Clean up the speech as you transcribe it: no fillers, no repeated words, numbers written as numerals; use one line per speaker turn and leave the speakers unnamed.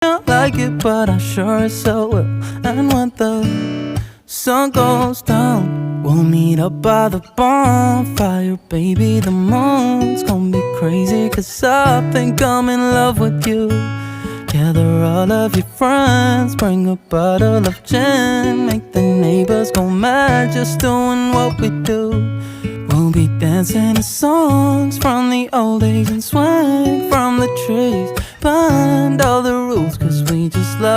you like it, but I sure as hell will. And when the sun goes down, we'll meet up by the bonfire. Baby, the moon's gonna be crazy, 'cause I think I'm in love with you. Gather all of your friends, bring a bottle of gin, make the neighbors go mad just doing what we do. We'll be dancing to songs from the old days and swing from the trees, bend all the rules, 'cause we just love